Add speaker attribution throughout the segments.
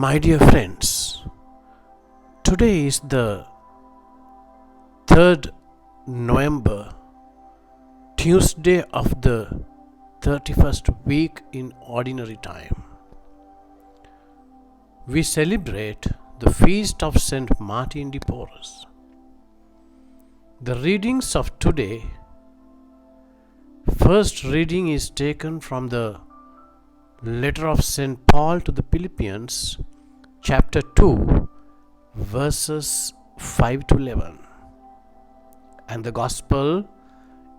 Speaker 1: My dear friends, today is the 3rd November, Tuesday of the 31st week in Ordinary Time. We celebrate the feast of Saint Martin de Porres. The readings of today, first reading is taken from the letter of St. Paul to the Philippians, chapter 2, verses 5 to 11. And the Gospel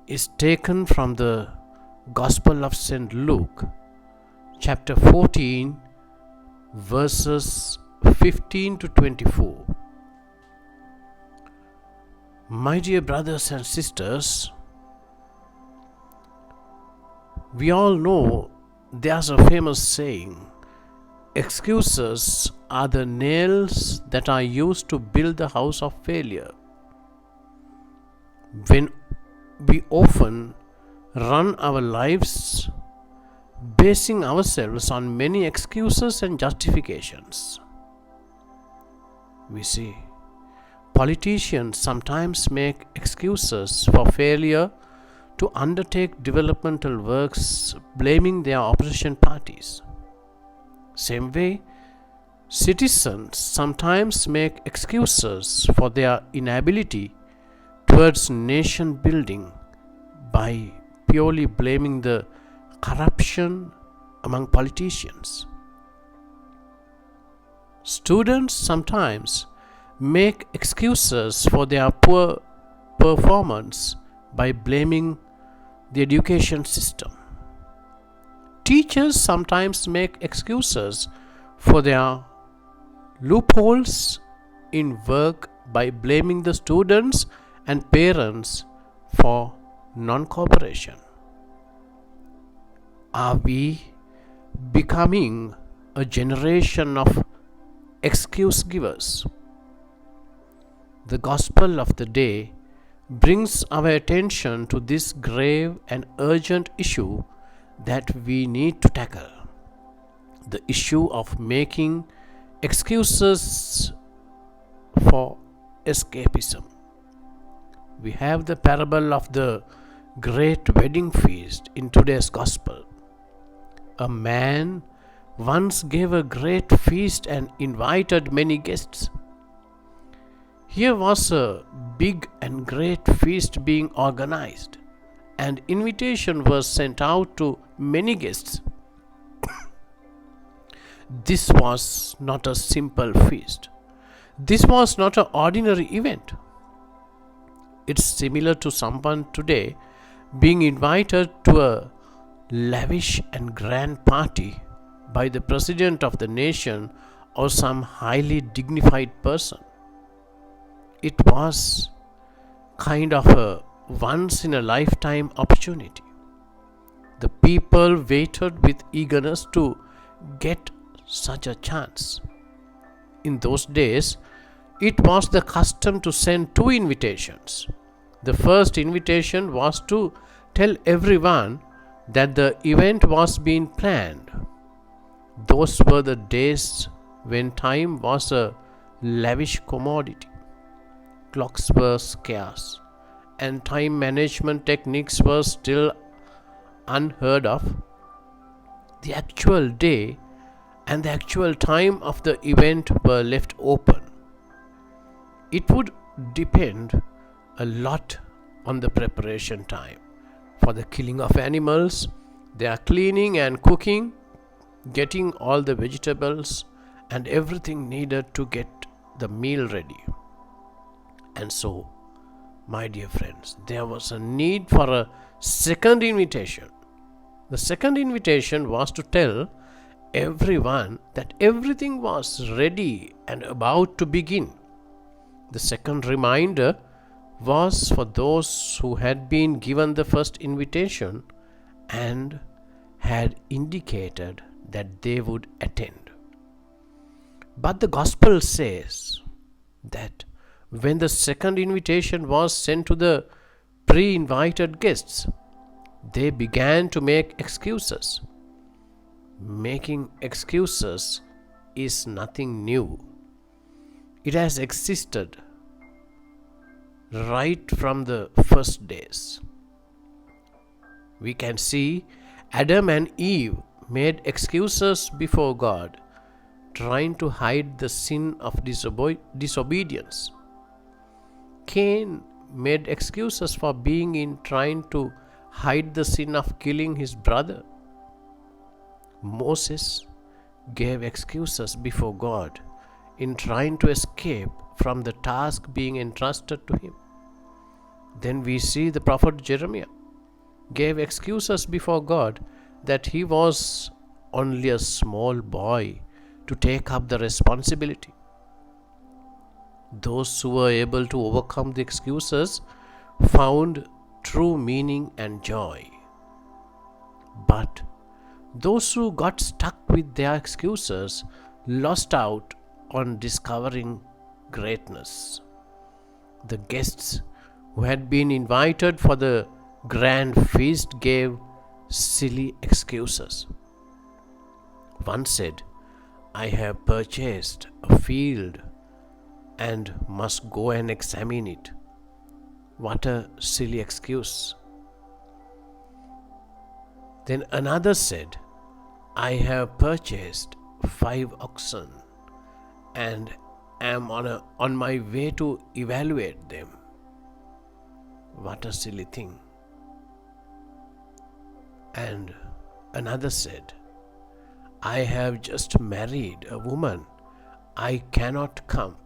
Speaker 1: is taken from the Gospel of St. Luke, chapter 14, verses 15 to 24. My dear brothers and sisters, we all know there's a famous saying, excuses are the nails that are used to build the house of failure. When we often run our lives basing ourselves on many excuses and justifications. We see politicians sometimes make excuses for failure to undertake developmental works, blaming their opposition parties. Same way, citizens sometimes make excuses for their inability towards nation building by purely blaming the corruption among politicians. Students sometimes make excuses for their poor performance by blaming the education system. Teachers sometimes make excuses for their loopholes in work by blaming the students and parents for non-cooperation. Are we becoming a generation of excuse givers? The Gospel of the day brings our attention to this grave and urgent issue that we need to tackle. The issue of making excuses for escapism. We have the parable of the great wedding feast in today's Gospel. A man once gave a great feast and invited many guests. Here was a big and great feast being organized, and invitation was sent out to many guests. This was not a simple feast. This was not an ordinary event. It's similar to someone today being invited to a lavish and grand party by the president of the nation or some highly dignified person. It was kind of a once in a lifetime opportunity. The people waited with eagerness to get such a chance. In those days, it was the custom to send 2 invitations. The first invitation was to tell everyone that the event was being planned. Those were the days when time was a lavish commodity. Clocks were scarce, and time management techniques were still unheard of. The actual day and the actual time of the event were left open. It would depend a lot on the preparation time for the killing of animals, their cleaning and cooking, getting all the vegetables and everything needed to get the meal ready. And so, my dear friends, there was a need for a second invitation. The second invitation was to tell everyone that everything was ready and about to begin. The second reminder was for those who had been given the first invitation and had indicated that they would attend. But the Gospel says that when the second invitation was sent to the pre-invited guests, they began to make excuses. Making excuses is nothing new. It has existed right from the first days. We can see Adam and Eve made excuses before God, trying to hide the sin of disobedience. Cain made excuses for being in trying to hide the sin of killing his brother. Moses gave excuses before God in trying to escape from the task being entrusted to him. Then we see the prophet Jeremiah gave excuses before God that he was only a small boy to take up the responsibility. Those who were able to overcome the excuses found true meaning and joy. But those who got stuck with their excuses lost out on discovering greatness. The guests who had been invited for the grand feast gave silly excuses. One said, "I have purchased a field and must go and examine it." What a silly excuse. Then another said, "I have purchased 5 oxen and am on my way to evaluate them." What a silly thing. And another said, "I have just married a woman. I cannot come."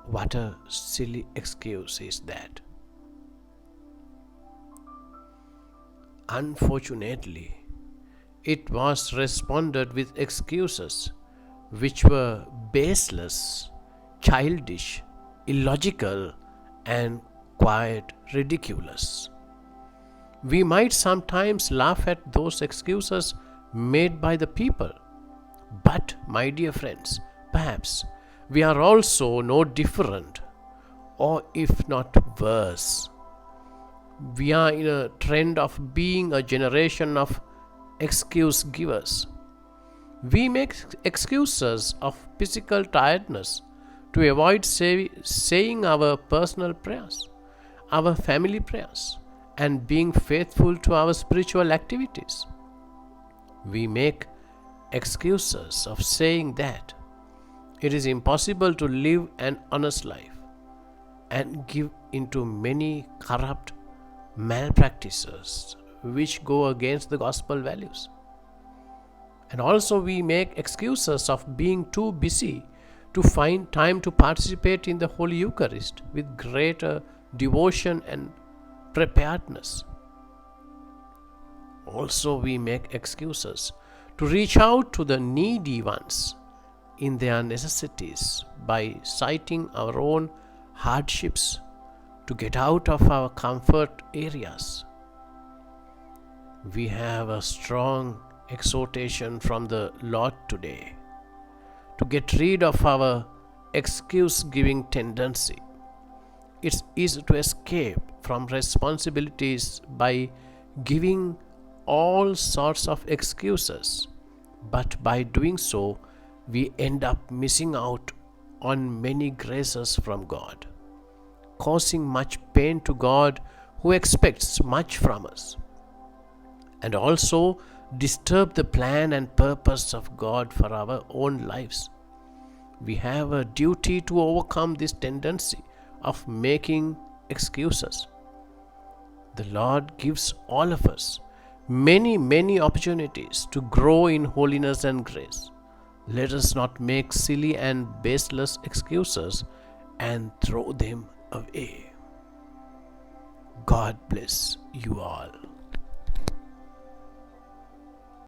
Speaker 1: What a silly excuse is that. Unfortunately, it was responded with excuses which were baseless, childish, illogical, and quite ridiculous. We might sometimes laugh at those excuses made by the people, but, my dear friends, perhaps we are also no different, or if not worse. We are in a trend of being a generation of excuse givers. We make excuses of physical tiredness to avoid saying our personal prayers, our family prayers, and being faithful to our spiritual activities. We make excuses of saying that it is impossible to live an honest life and give into many corrupt malpractices which go against the gospel values. And also we make excuses of being too busy to find time to participate in the Holy Eucharist with greater devotion and preparedness. Also we make excuses to reach out to the needy ones in their necessities by citing our own hardships to get out of our comfort areas. We have a strong exhortation from the Lord today to get rid of our excuse-giving tendency. It's easy to escape from responsibilities by giving all sorts of excuses, but by doing so, we end up missing out on many graces from God, causing much pain to God who expects much from us, and also disturb the plan and purpose of God for our own lives. We have a duty to overcome this tendency of making excuses. The Lord gives all of us many opportunities to grow in holiness and grace. Let us not make silly and baseless excuses and throw them away. God bless you all.